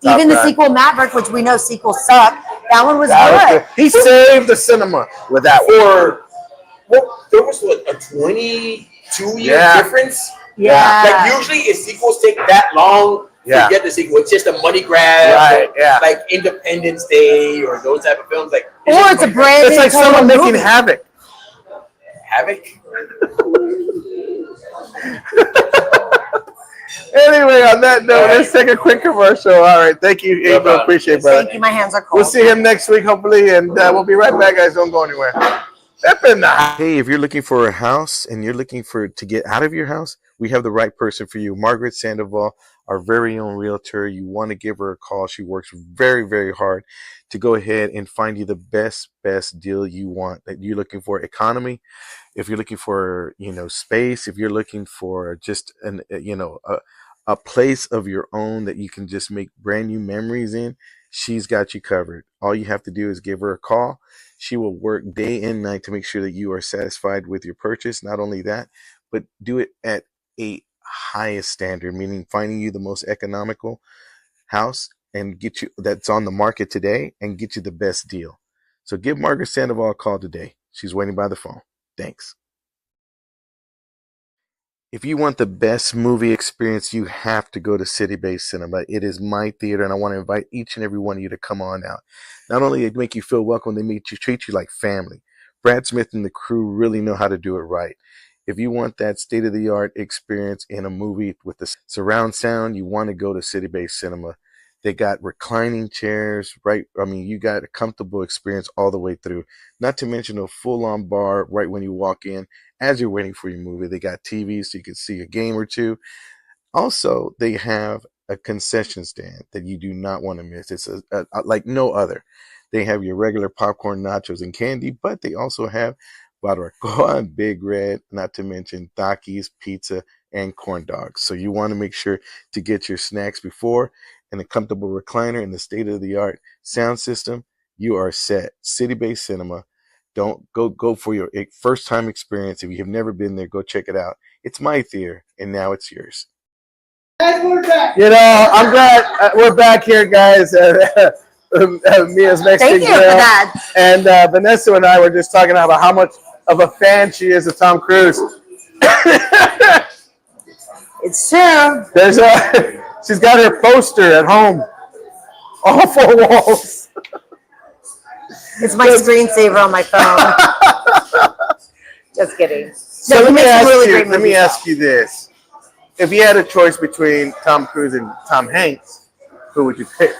Top Even the Gun. sequel Maverick, which we know sequels suck. That one was That was good. good. He saved the cinema with that one. Or well, there was what, a 22-year Yeah. difference. Yeah. Like usually, if sequels take that long Yeah. to get the sequel, it's just a money grab. Right, or, yeah. Like Independence Day or those type of films. Like Or just it's a money grab. brand It's like total someone making movie. havoc. Havoc. Anyway, on that note, let's take a quick commercial. All right. Thank you, April. brother. Appreciate it, brother. Thank you. My hands are cold. We'll see him next week, hopefully, and we'll be right back, guys. Don't go anywhere. Step in the house. Hey, if you're looking for a house and you're looking to get out of your house, we have the right person for you. Margaret Sandoval, our very own realtor. You want to give her a call. She works very, very hard to go ahead and find you the best deal you want. That you're looking for economy, if you're looking for, space, if you're looking for just a place of your own that you can just make brand new memories in, she's got you covered. All you have to do is give her a call. She will work day and night to make sure that you are satisfied with your purchase. Not only that, but do it at a highest standard, meaning finding you the most economical house and get you that's on the market today and get you the best deal. So give Margaret Sandoval a call today. She's waiting by the phone. Thanks. If you want the best movie experience, you have to go to City Based Cinema. It is my theater, and I want to invite each and every one of you to come on out. Not only they make you feel welcome, they treat you like family. Brad Smith and the crew really know how to do it right. If you want that state of the art experience in a movie with the surround sound, you want to go to City Based Cinema. They got reclining chairs, right? I mean, you got a comfortable experience all the way through. Not to mention a full-on bar right when you walk in as you're waiting for your movie. They got TVs so you can see a game or two. Also, they have a concession stand that you do not want to miss. It's like no other. They have your regular popcorn, nachos, and candy, but they also have barbacoa and Big Red, not to mention Takis, pizza, and corn dogs. So you want to make sure to get your snacks before and a comfortable recliner and the state-of-the-art sound system. You are set. City-based cinema. Don't go for your first time experience. If you have never been there, go check it out. It's my theater, and now it's yours. You know, I'm glad we're back here, guys. Mia's Mexican Thank you Grill. for that. And Vanessa and I were just talking about how much of a fan she is of Tom Cruise. It's true. She's got her poster at home, all four walls. It's my screensaver on my phone. Just kidding. So No, let me ask really you. great Let me movies, ask you this: if you had a choice between Tom Cruise and Tom Hanks, who would you pick?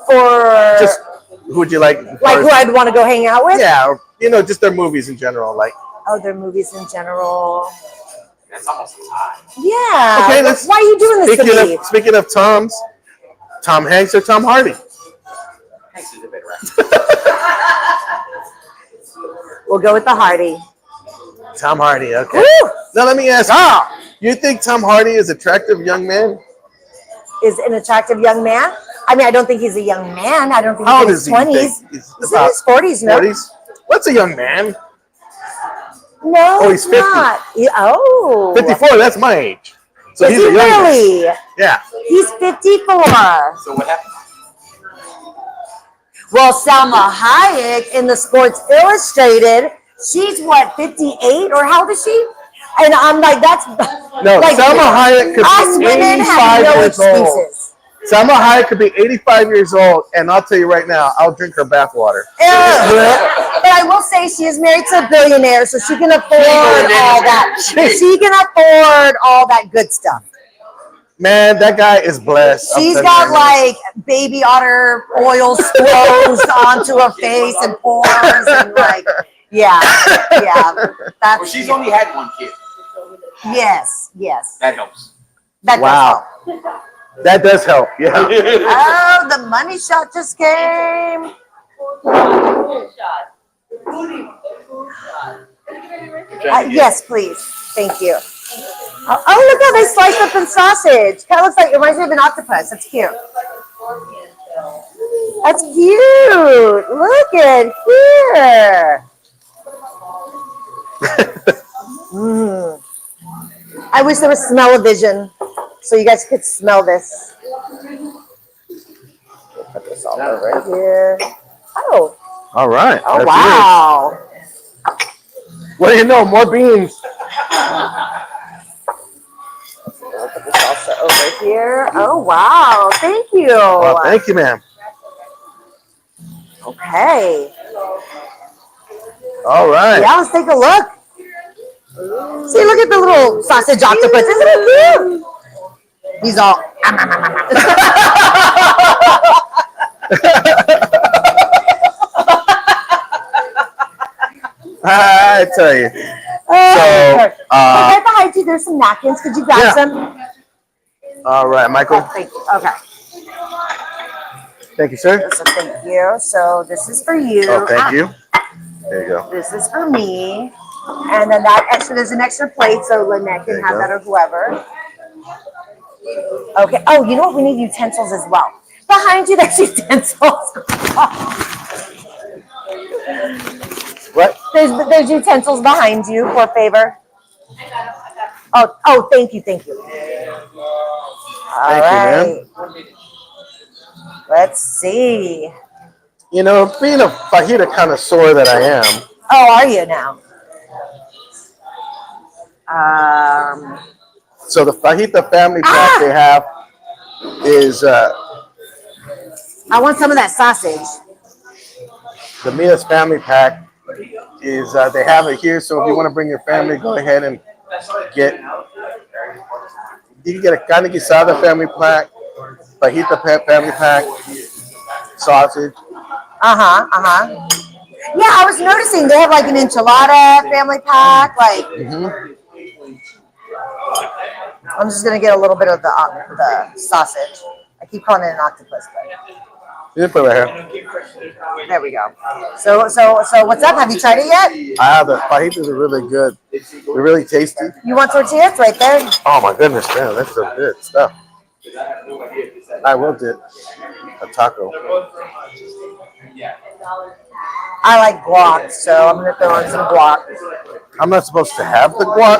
For Just who would you like? like who I'd want to go hang out with? Yeah, or, just their movies in general. Like, Oh, their movies in general. That's almost high. Yeah. okay, let's. Why are you doing this to me? Speaking of Tom Hanks or Tom Hardy? Hanks is a better actor. We'll go with the Hardy. Tom Hardy. Okay. Woo! Now let me ask you think Tom Hardy is an attractive young man? Is an attractive young man. I mean, I don't think he's a young man. I don't think How he's old in is his he? 20s. He's He's in his 40s, no? 40s? What's a young man? No, Oh, he's 50. not. Oh. 54, that's my age. So Is he's he a young man. really? Yeah. He's 54. So what happened? Well, Salma Hayek in the Sports Illustrated, she's what, 58? Or how old is she? And I'm like, that's... No, like, Salma Hayek could us be women 85 have no years old. excuses. Salma Hayek could be 85 years old, and I'll tell you right now, I'll drink her bathwater. But I will say she is married to a billionaire, so she can afford all that. She can afford all that good stuff. Man, that guy is blessed. She's got like baby otter oil flows onto her face and pores and like, yeah. That's, Well, she's only had one kid. yes. That helps. That Wow. does help. That does help, yeah. Oh, the money shot just came. Yes, please. Thank you. Oh, look how they sliced up in sausage. Kind of looks like, it reminds me of an octopus. That's cute. That's cute. Look at here. I wish there was smell-o-vision so you guys could smell this. Put this all over here. Oh. All right. Oh, that's wow. yours. What do you know? More beans. Put this also over here. Oh, wow. Thank you. Well, thank you, ma'am. Okay. All right. Yeah, let's take a look. See, look at the little sausage octopus. Isn't it cute? He's all. I tell you. Right behind you, there's some napkins. Could you grab some? All right, Michael. Oh, thank you. Okay. Thank you, sir. So thank you. So this is for you. Oh, thank you. There you go. This is for me. And then that extra, there's an extra plate, so Lynette can have that or whoever. Okay. Oh, you know what? We need utensils as well. Behind you, there's utensils. What? There's utensils behind you, for a favor. Oh, thank you. Thank you, All right. Let's see. You know, being a fajita connoisseur that I am. Oh, are you now? So the fajita family pack they have is I want some of that sausage. the Mia's family pack is they have it here. So if you want to bring your family, go ahead and get. You can get a carne guisada family pack, fajita family pack, sausage. Yeah, I was noticing they have like an enchilada family pack. Like, I'm just gonna get a little bit of the sausage. I keep calling it an octopus, but You can put it right here. there we go. So what's up? Have you tried it yet? I have the fajitas are really good. They're really tasty. You want tortillas right there? Oh my goodness, man, that's some good stuff. I will get a taco. I like guac, so I'm gonna throw in some guac. I'm not supposed to have the guac,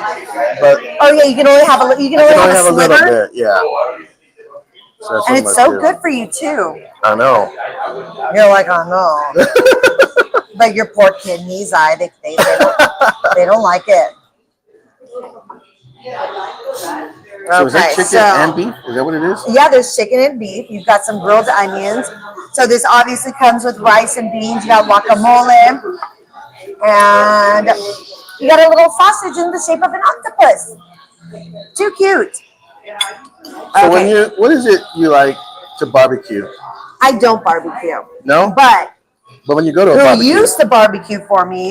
but Oh yeah, you can only have a you can I only can only have have a a little sliver, bit. Yeah. So that's and what it's I'm so gonna do. good for you too. I know. You're like, oh no, but your poor kidneys, they don't like it. So is that chicken and beef? Is that what it is? Yeah, there's chicken and beef. You've got some grilled onions. So this obviously comes with rice and beans. You got guacamole, and you got a little sausage in the shape of an octopus. Too cute. So what is it you like to barbecue? I don't barbecue. No? But when you go to a who barbecue. used to barbecue for me,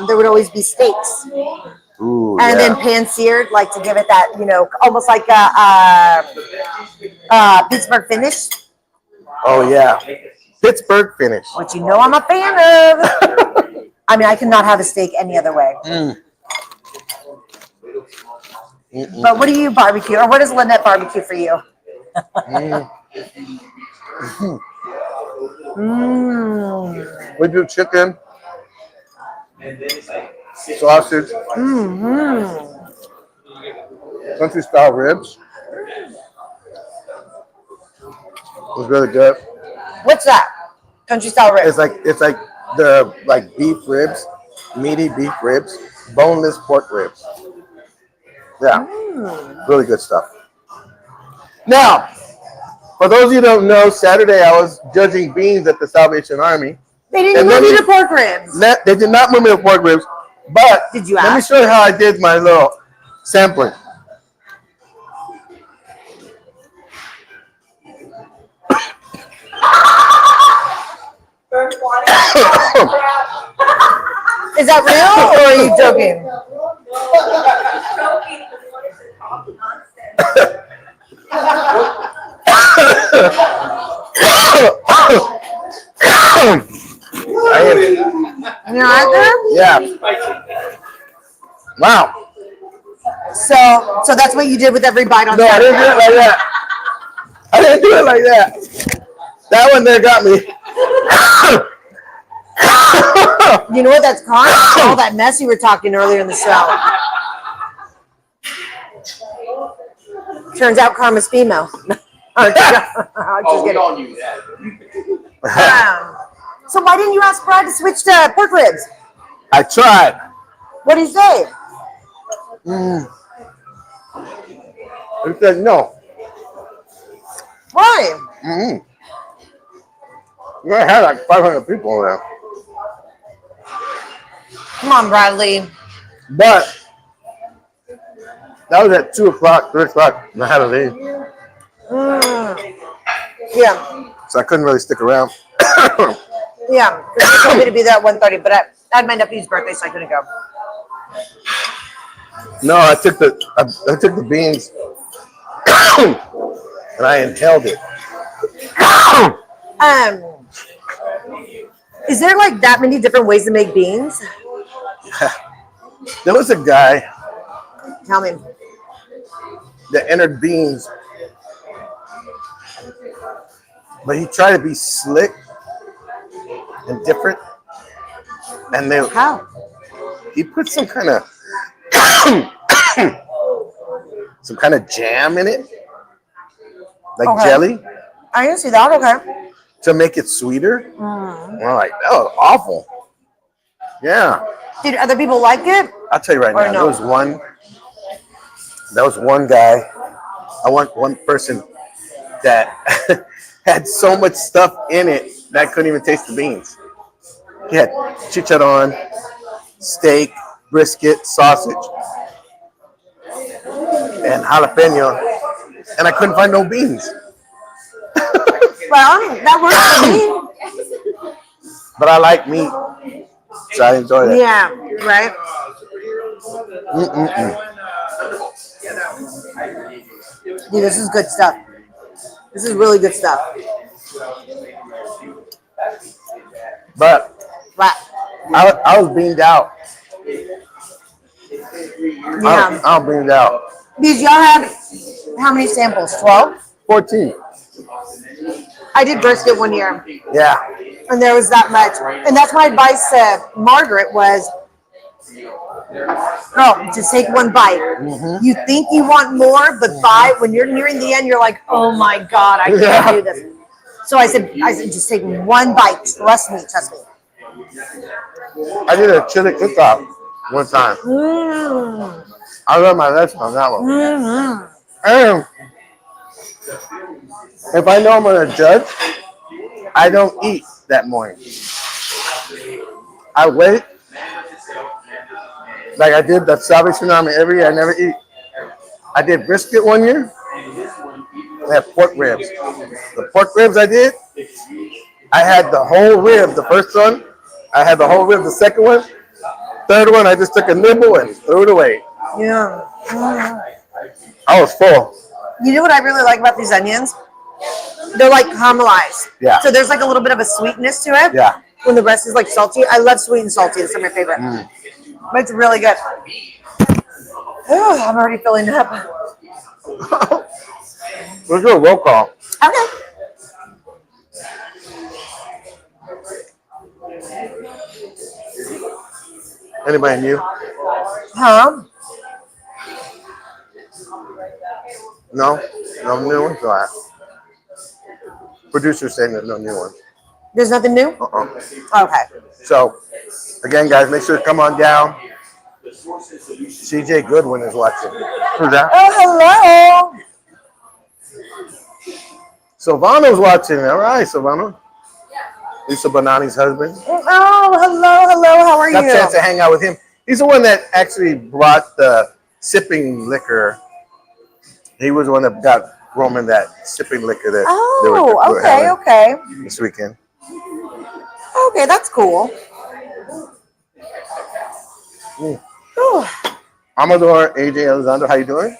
there would always be steaks. Ooh, And then pan-seared, like to give it that, almost like a Pittsburgh finish, Oh yeah. Pittsburgh finish. which I'm a fan of. I mean, I cannot have a steak any other way. But what do you barbecue, or what does Lynette barbecue for you? We do chicken, sausage, country style ribs. It's really good. What's that? Country style ribs. It's like the beef ribs, meaty beef ribs, boneless pork ribs. Yeah, really good stuff. Now, for those of you who don't know, Saturday I was judging beans at the Salvation Army. They didn't And move then you to pork ribs. They did not move me to pork ribs, but Did you let me ask? show you how I did my little sampling. Is that real, or are you joking? You're not there? Yeah. Wow. So that's what you did with every bite on No, I Saturday. didn't do it like that. I didn't do it like that. That one there got me. You know what that's caused? All that mess you were talking earlier in the show. Turns out Karma's female. I'm just kidding. all knew that. So why didn't you ask Brad to switch to pork ribs? I tried. What did he say? He said no. Why? We had like 500 people there. Come on, Bradley. But that was at 2 o'clock, 3 o'clock, and I had to leave. Yeah. So I couldn't really stick around. Yeah. Because you told me to be there at 1:30, but I had my nephew's birthday, so I couldn't go. No, I took the beans and I inhaled it. Is there like that many different ways to make beans? There was a guy Tell me. that entered beans, but he tried to be slick and different. And then How? he put some kind of jam in it, like Okay. jelly, I didn't see that. Okay. to make it sweeter. And I'm like, that was awful. Yeah, Did other people like it? I'll tell you right Or now. no? There was one There was one guy. I want one person that had so much stuff in it that I couldn't even taste the beans. He had chicharron, steak, brisket, sausage, and jalapeno, and I couldn't find no beans. Well, that works for me. But I like meat, so I enjoy that. Yeah, right. Mm-mm-mm. Dude, this is good stuff. This is really good stuff. But Wow. I was beamed out. Yeah. I was beamed out. Did y'all have how many samples? 12? 14. I did brisket one year, Yeah. and there was that much. And that's my advice to Margaret was, girl, just take one bite. Mm-hmm. You think you want more, but when you're nearing the end, you're like, oh my God, I can't do this. So I said, just take one bite. Trust me. I did a chili cook-off one time. I learned my lesson on that one. And if I know I'm going to judge, I don't eat that morning. I wait. Like I did the Salvation Army every year. I never eat. I did brisket one year. I had pork ribs. The pork ribs I did, I had the whole rib, the first one. I had the whole rib, the second one. Third one, I just took a nibble and threw it away. Yeah. I was full. You know what I really like about these onions? They're like caramelized. Yeah. So there's like a little bit of a sweetness to it. Yeah. When the rest is like salty. I love sweet and salty. It's my favorite. But it's really good. Oh, I'm already filling up. Let's do a roll call. Okay. Anybody new? Huh? No? No new ones? All right. Producer's saying there's no new ones. There's nothing new? Okay. So, again, guys, make sure to come on down. CJ Goodwin is watching. Who's that? Oh, hello. Silvano's watching. All right, Silvano. Lisa Bonani's husband. Oh, hello. How are Got a you? chance to hang out with him. He's the one that actually brought the sipping liquor. He was the one that got Roman that sipping liquor that they were having okay. this weekend. Okay, that's cool. Ooh. Amador, AJ, Alessandro, how you doing?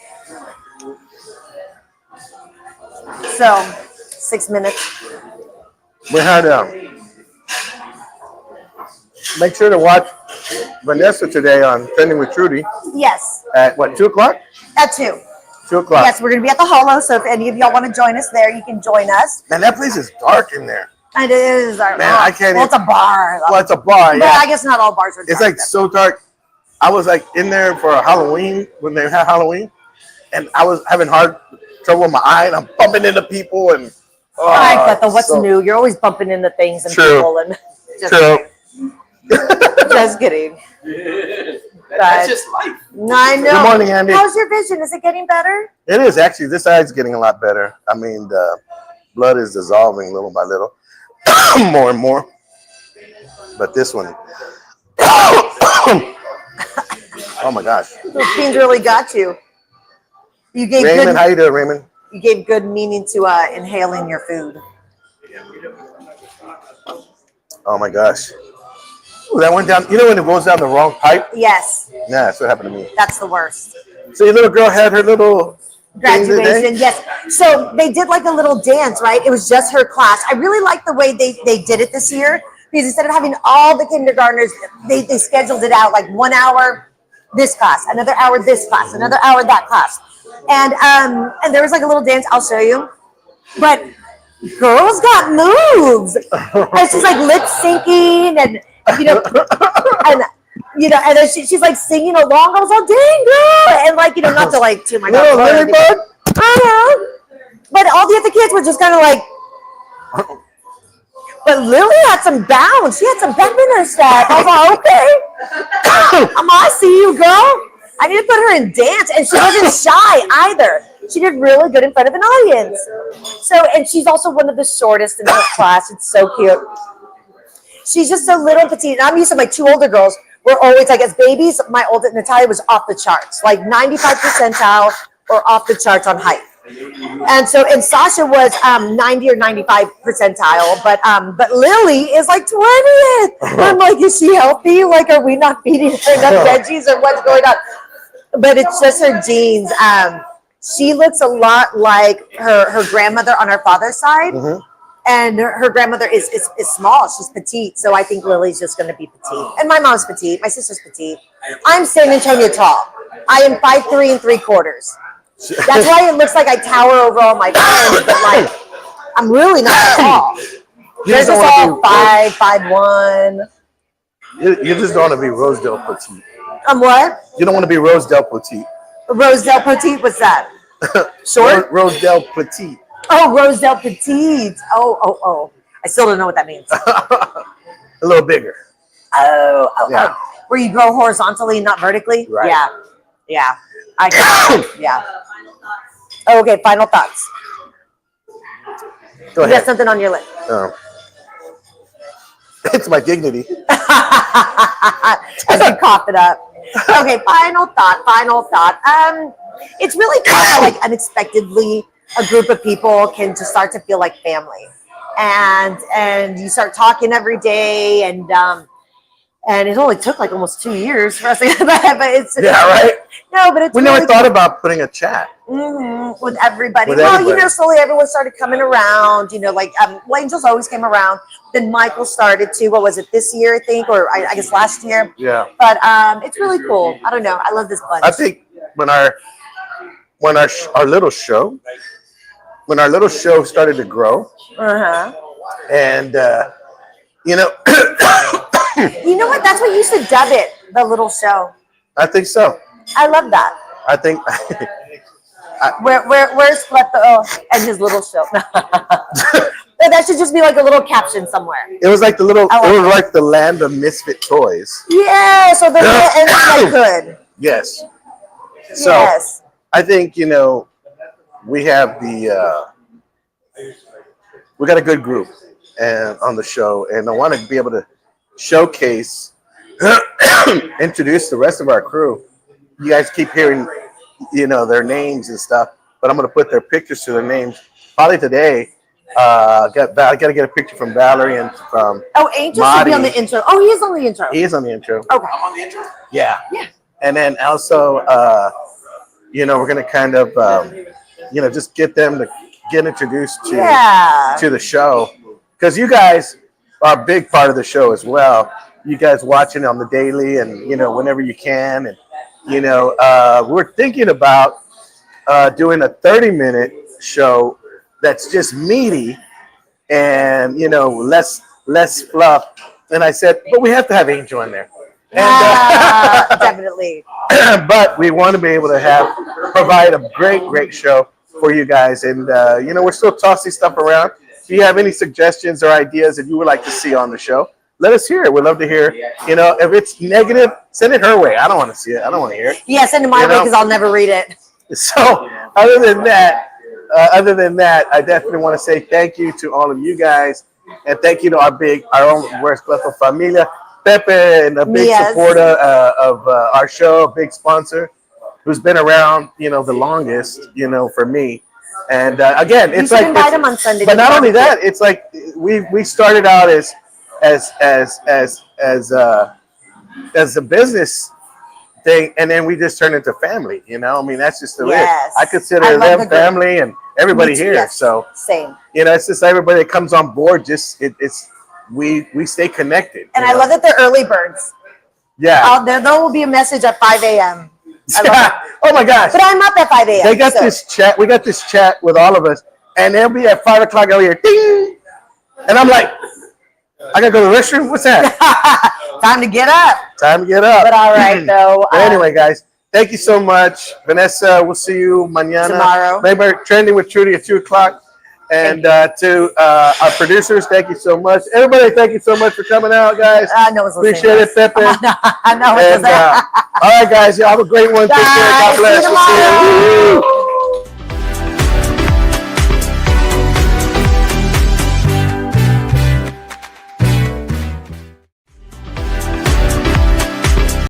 So, 6 minutes. We had make sure to watch Vanessa today on Trending with Trudy Yes, at what, 2 o'clock? at 2. 2 o'clock. Yes, we're going to be at the Holo, so if any of y'all want to join us there, you can join us. Man, that place is dark in there. It is. Man, I can't Well, it's a bar. Well, it's a bar, But yeah. I guess not all bars are dark. It's like so dark. I was like in there for Halloween when they had Halloween, and I was having trouble with my eye, and I'm bumping into people. And All right, Cleto, what's new? You're always bumping into things and True. people. And True. just kidding. That's just life. I know. Good morning, Andy. How's your vision? Is it getting better? It is actually. This eye's getting a lot better. I mean, the blood is dissolving little by little, more and more. But this one, oh my gosh! Those beans really got you. You gave Raymond, how you doing, Raymond? You gave good meaning to inhaling your food. Oh my gosh! Ooh, that went down. You know when it goes down the wrong pipe? Yes, Yeah, that's what happened to me. that's the worst. So your little girl had her little thing today? Graduation, yes. So they did like a little dance, right? It was just her class. I really like the way they did it this year because instead of having all the kindergartners, they scheduled it out like 1 hour this class, another hour this class, another hour that class. And there was like a little dance. I'll show you. But girls got moves. And she's like lip syncing and and then she's like singing along. I was like, dang girl, and like not to like toot my Little horn, ladybug? but all the other kids were just kind of like. But Lily had some bounce. She had some pep in her step. I was like, okay, I see you, girl. I need to put her in dance, and she wasn't shy either. She did really good in front of an audience. So, and she's also one of the shortest in her class. It's so cute. She's just so little petite. And I'm used to my two older girls were always like, as babies, my oldest Natalia was off the charts, like 95 percentile or off the charts on height. And so, and Sasha was 90 or 95 percentile, but Lily is like 20th. I'm like, is she healthy? Like, are we not feeding her enough veggies or what's going on? But it's just her genes. She looks a lot like her grandmother on her father's side. And her grandmother is small. She's petite. So I think Lily's just going to be petite. And my mom's petite. My sister's petite. I'm San Antonio tall. I am 5'3"3/4. That's why it looks like I tower over all my friends. But like, I'm really not tall. They're just all 5'1". You just don't want to be Rosedale petite. What? You don't want to be Rosedale petite. Rosedale petite? What's that? Short? Rosedale petite. Oh, Rosedale petite. Oh. I still don't know what that means. A little bigger. Oh. Where you grow horizontally, not vertically? Right. Yeah. Yeah. Okay, final thoughts. Go You ahead. got something on your lip. It's my dignity. As you cough it up. Okay, final thought. It's really kind of like unexpectedly a group of people can just start to feel like family. And you start talking every day, and it only took like almost 2 years for us to get that, but it's right. No, but it's We really never thought about putting a chat. with everybody. With Well, everybody. slowly everyone started coming around. Like Angels always came around. Then Michael started too. What was it, this year, I think, or I guess last year? Yeah. But it's really cool. I don't know. I love this bunch. I think when our little show started to grow, and You know what? That's what you used to dub it, the little show. I think so. I love that. I think Where's Cleto and his little show? That should just be like a little caption somewhere. it was like I like like the land of misfit toys. Yeah, so the end like good. Yes. So Yes. I think we have we got a good group and on the show, and I want to be able to showcase, introduce the rest of our crew. You guys keep hearing, their names and stuff, but I'm going to put their pictures to their names. Probably today, I got to get a picture from Valerie and from Angel should be on the intro. Oh, he is on the intro. He is on the intro. Okay. I'm on the intro. Yeah. And then also, we're going to kind of, just get them to get introduced to the show. Because you guys are a big part of the show as well. You guys watching on the daily and, whenever you can. And, we're thinking about doing a 30-minute show that's just meaty and, less fluff. And I said, but we have to have Angel in there. And, definitely. But we want to be able to provide a great show for you guys. And, we're still tossing stuff around. If you have any suggestions or ideas that you would like to see on the show, let us hear it. We'd love to hear, if it's negative, send it her way. I don't want to see it. I don't want to hear it. Yeah, send it my way because I'll never read it. So other than that, I definitely want to say thank you to all of you guys. And thank you to our own Where's Cleto Familia, Pepe, and a big supporter of our show, a big sponsor who's been around, the longest, for me. And again, it's like, invite him on Sunday. But not only that, it's like we started out as a business thing, and then we just turned into family. I mean, that's just the way. I consider them family and everybody here. Yes. So same. It's just everybody that comes on board. Just we stay connected. And I love that they're early birds. Yeah. There will be a message at 5 a.m. Oh my gosh. But I'm up at 5 a.m. They got this chat. We got this chat with all of us, and they'll be at 5 o'clock over here. Ding! And I'm like, I gotta go to the restroom. What's that? Time to get up. Time to get up. But all right, though. But anyway, guys, thank you so much, Vanessa. We'll see you mañana. Tomorrow. Maybe Trending with Trudy at 2 o'clock. And to our producers, thank you so much. Everybody, thank you so much for coming out, guys. I know it's the Appreciate it, Pepe. I know it's And, all right, guys, y'all have a great one. Take care. God Guys, see you bless. We'll see you. tomorrow.